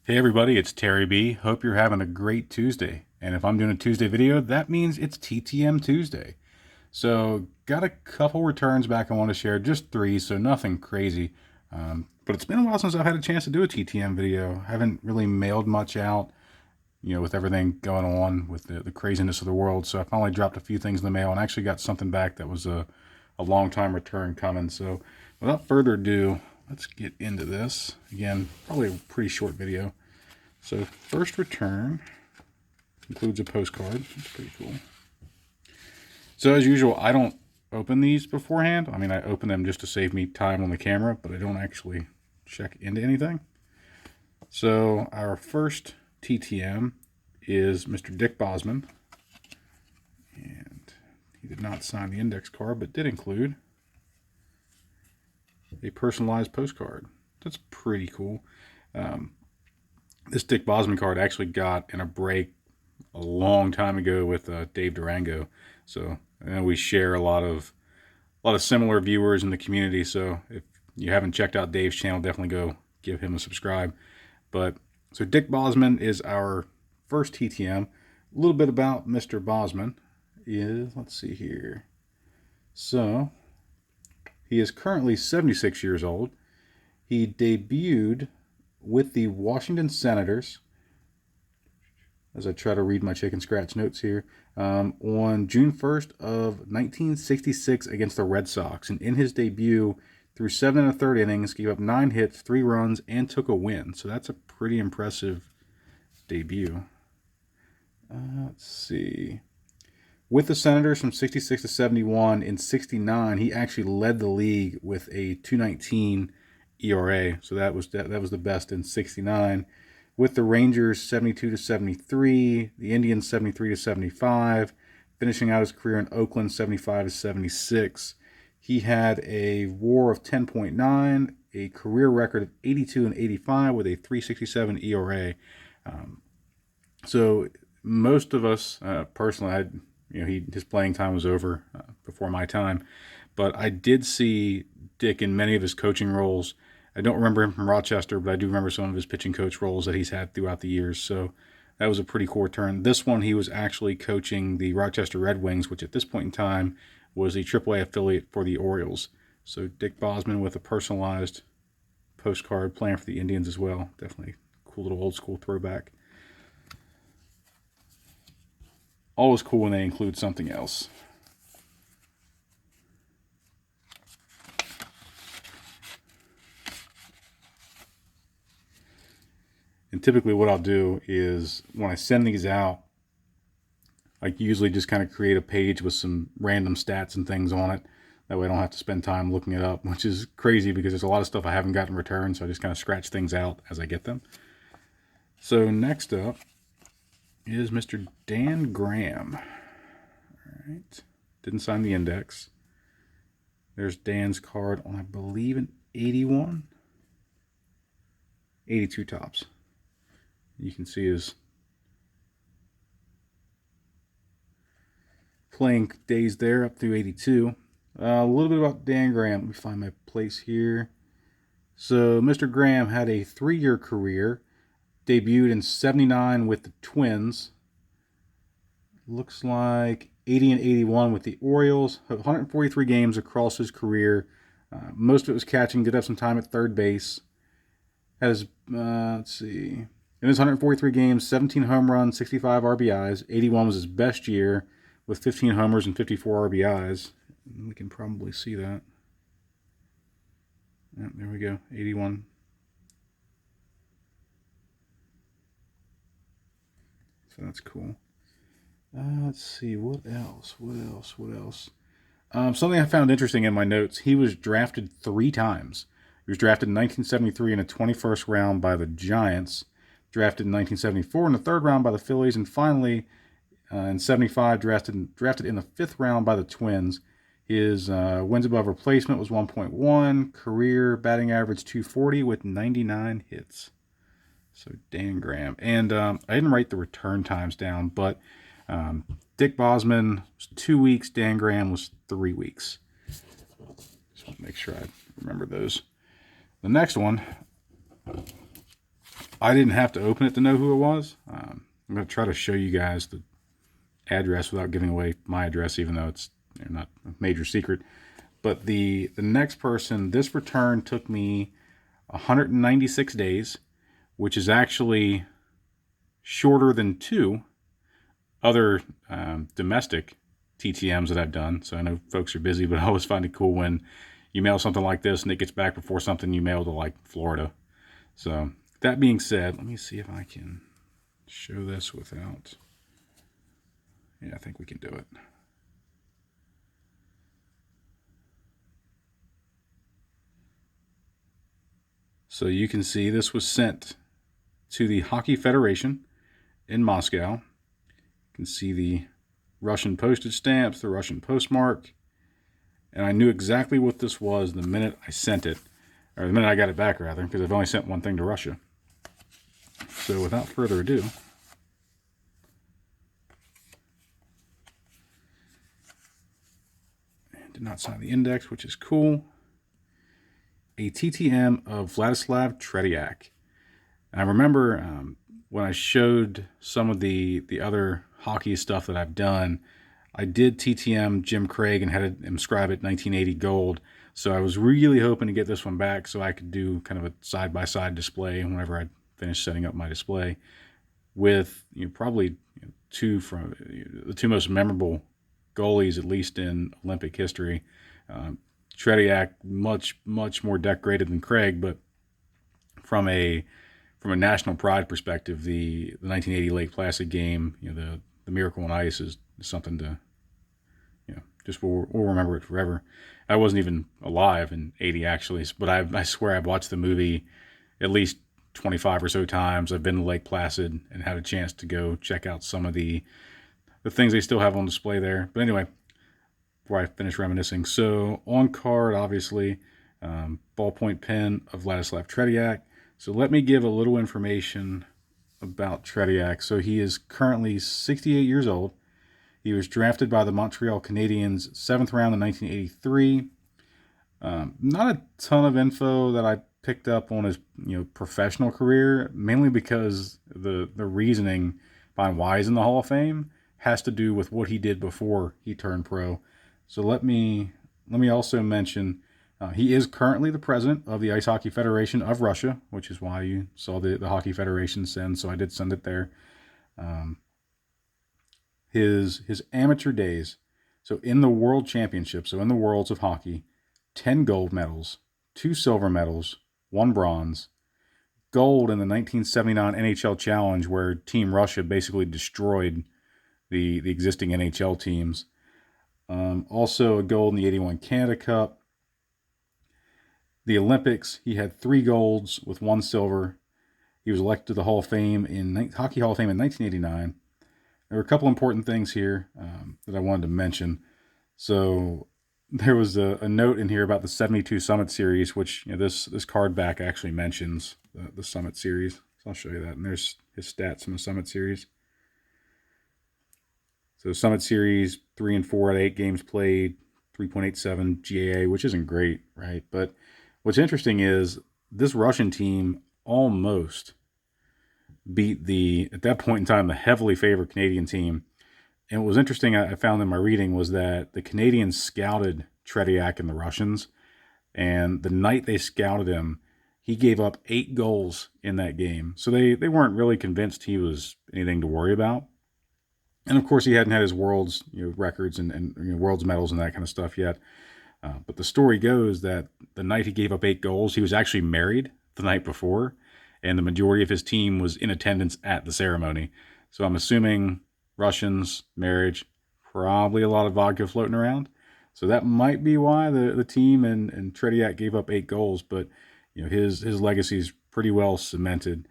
Hey everybody, it's Terry B. Hope you're having a great Tuesday. And if I'm doing a Tuesday video, that means it's TTM Tuesday. So got a couple returns back I want to share, just 3, so nothing crazy. But it's been a while since I've had a chance to do a TTM video. Haven't really mailed much out, with everything going on with the craziness of the world. So I finally dropped a few things in the mail and actually got something back that was a long time return coming. So without further ado, let's get into this. Again, probably a pretty short video. So first return includes a postcard. That's pretty cool. So as usual, I don't open these beforehand. I mean, I open them just to save me time on the camera, but I don't actually check into anything. So our first TTM is Mr. Dick Bosman. And he did not sign the index card, but did include a personalized postcard. That's pretty cool. This Dick Bosman card actually got in a break a long time ago with Dave Durango. So I know we share a lot of similar viewers in the community. So if you haven't checked out Dave's channel, definitely go give him a subscribe. But so Dick Bosman is our first TTM. A little bit about Mr. Bosman is, let's see here. So he is currently 76 years old. He debuted with the Washington Senators, as I try to read my chicken scratch notes here, on June 1st of 1966 against the Red Sox. And in his debut, through 7 1/3 innings, gave up 9 hits, 3 runs, and took a win. So that's a pretty impressive debut. Let's see. With the Senators from 66 to 71, in 69, he actually led the league with a 2.19 ERA. So that was the best in 69. With the Rangers, 72 to 73, the Indians, 73 to 75, finishing out his career in Oakland, 75 to 76. He had a WAR of 10.9, a career record of 82 and 85 with a 3.67 ERA. So most of us, personally, his playing time was over before my time, but I did see Dick in many of his coaching roles. I don't remember him from Rochester, but I do remember some of his pitching coach roles that he's had throughout the years. So that was a pretty cool return. This one, he was actually coaching the Rochester Red Wings, which at this point in time was the AAA affiliate for the Orioles. So Dick Bosman with a personalized postcard playing for the Indians as well. Definitely a cool little old school throwback. Always cool when they include something else. And typically what I'll do is when I send these out, I usually just kind of create a page with some random stats and things on it. That way I don't have to spend time looking it up, which is crazy because there's a lot of stuff I haven't gotten returned, so I just kind of scratch things out as I get them. So next up is Mr. Dan Graham. All right. Didn't sign the index. There's Dan's card on, I believe, an 81. 82 tops. You can see his playing days there up through 82. A little bit about Dan Graham. Let me find my place here. So Mr. Graham had a 3-year career. Debuted in 79 with the Twins. Looks like 80 and 81 with the Orioles. 143 games across his career. Most of it was catching. Did have some time at third base. Has, let's see, in his 143 games, 17 home runs, 65 RBIs. 81 was his best year with 15 homers and 54 RBIs. We can probably see that. Yep, there we go, 81. So that's cool. Let's see, what else? Something I found interesting in my notes, he was drafted 3 times. He was drafted in 1973 in the 21st round by the Giants, drafted in 1974 in the 3rd round by the Phillies, and finally in 75 drafted in the 5th round by the Twins. His wins above replacement was 1.1, career batting average 240 with 99 hits. So Dan Graham. And I didn't write the return times down, but Dick Bosman was 2 weeks, Dan Graham was 3 weeks. Just want to make sure I remember those. The next one I didn't have to open it to know who it was. I'm going to try to show you guys the address without giving away my address, even though it's not a major secret. But the next person, this return took me 196 days, which is actually shorter than 2 other domestic TTMs that I've done. So I know folks are busy, but I always find it cool when you mail something like this and it gets back before something you mailed to like Florida. So that being said, let me see if I can show this without. Yeah, I think we can do it. So you can see this was sent to the Hockey Federation in Moscow. You can see the Russian postage stamps, the Russian postmark, and I knew exactly what this was the minute I sent it, or the minute I got it back rather, because I've only sent one thing to Russia. So without further ado, did not sign the index, which is cool. A TTM of Vladislav Tretiak. And I remember when I showed some of the other hockey stuff that I've done, I did TTM Jim Craig and had him inscribe it 1980 gold. So I was really hoping to get this one back so I could do kind of a side-by-side display whenever I finished setting up my display with probably two from the two most memorable goalies, at least in Olympic history. Tretiak, much more decorated than Craig, but from a national pride perspective, the 1980 Lake Placid game, the Miracle on Ice is something to, just we'll remember it forever. I wasn't even alive in '80 actually, but I swear I've watched the movie at least 25 or so times. I've been to Lake Placid and had a chance to go check out some of the things they still have on display there. But anyway, before I finish reminiscing, so on card, obviously, ballpoint pen of Vladislav Tretiak. So let me give a little information about Tretiak. So he is currently 68 years old. He was drafted by the Montreal Canadiens 7th round in 1983. Not a ton of info that I picked up on his professional career, mainly because the reasoning behind why he's in the Hall of Fame has to do with what he did before he turned pro. So let me also mention he is currently the president of the Ice Hockey Federation of Russia, which is why you saw the Hockey Federation send. So I did send it there. His amateur days. So in the World Championship, so in the Worlds of Hockey, 10 gold medals, 2 silver medals, 1 bronze, gold in the 1979 NHL Challenge, where Team Russia basically destroyed the existing NHL teams. Also a gold in the 81 Canada Cup. The Olympics, he had 3 golds with 1 silver. He was elected to the Hall of Fame Hockey Hall of Fame in 1989. There were a couple important things here that I wanted to mention. So there was a note in here about the 72 Summit Series, which this card back actually mentions the Summit Series. So I'll show you that. And there's his stats from the Summit Series. So Summit Series 3 and 4 out of 8 games played, 3.87 GAA, which isn't great, right? But what's interesting is this Russian team almost beat at that point in time, the heavily favored Canadian team. And what was interesting, I found in my reading, was that the Canadians scouted Tretiak and the Russians. And the night they scouted him, he gave up 8 goals in that game. So they weren't really convinced he was anything to worry about. And of course, he hadn't had his Worlds records and Worlds medals and that kind of stuff yet. But the story goes that the night he gave up 8 goals, he was actually married the night before, and the majority of his team was in attendance at the ceremony. So I'm assuming Russians, marriage, probably a lot of vodka floating around. So that might be why the team and Tretiak gave up 8 goals. But his legacy is pretty well cemented.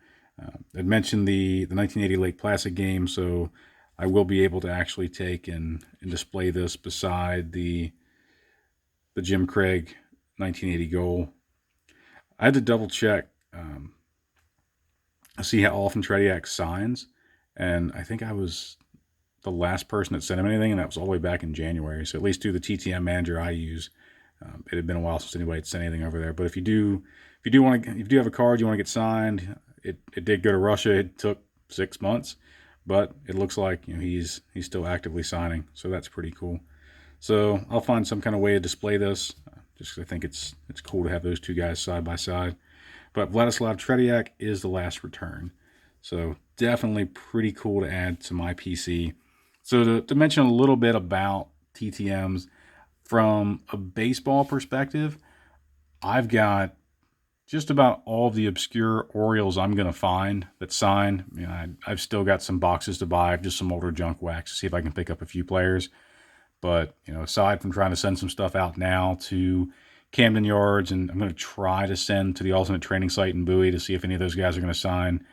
I'd mentioned the 1980 Lake Placid game, so I will be able to actually take and display this beside the Jim Craig 1980 goal. I had to double check, see how often Tretiak signs, and I think I was the last person that sent him anything, and that was all the way back in January. So at least through the TTM manager I use, it had been a while since anybody had sent anything over there. But if you do have a card you want to get signed, it did go to Russia. It took 6 months, but it looks like he's still actively signing, so that's pretty cool. So I'll find some kind of way to display this, just 'cause I think it's cool to have those two guys side by side. But Vladislav Tretiak is the last return, so definitely pretty cool to add to my PC. So to mention a little bit about TTMs from a baseball perspective, I've got just about all the obscure Orioles I'm going to find that sign. I've still got some boxes to buy, just some older junk wax to see if I can pick up a few players. But, aside from trying to send some stuff out now to Camden Yards, and I'm going to try to send to the alternate training site in Bowie to see if any of those guys are going to sign.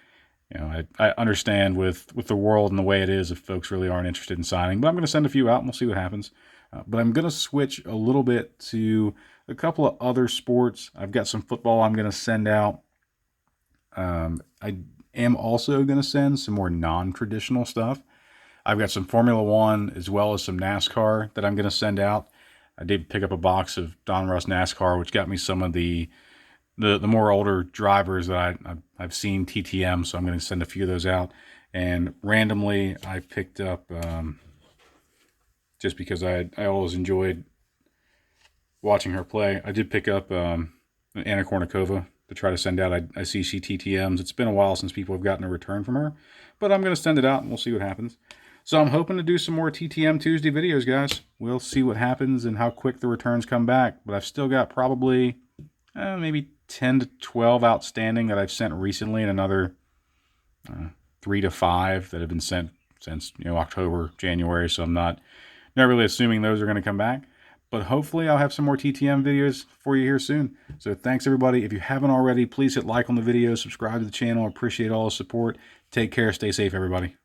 I understand with the world and the way it is if folks really aren't interested in signing, but I'm going to send a few out and we'll see what happens. But I'm going to switch a little bit to a couple of other sports. I've got some football I'm going to send out. I am also going to send some more non-traditional stuff. I've got some Formula One as well as some NASCAR that I'm going to send out. I did pick up a box of Don Russ NASCAR, which got me some of the more older drivers that I've seen TTM, so I'm going to send a few of those out. And randomly, I picked up, just because I always enjoyed watching her play, I did pick up Anna Kournikova to try to send out. I see she TTMs. It's been a while since people have gotten a return from her, but I'm going to send it out and we'll see what happens. So I'm hoping to do some more TTM Tuesday videos, guys. We'll see what happens and how quick the returns come back. But I've still got probably maybe 10 to 12 outstanding that I've sent recently, and another 3 to 5 that have been sent since October, January. So I'm not really assuming those are going to come back. But hopefully I'll have some more TTM videos for you here soon. So thanks, everybody. If you haven't already, please hit like on the video, subscribe to the channel. I appreciate all the support. Take care. Stay safe, everybody.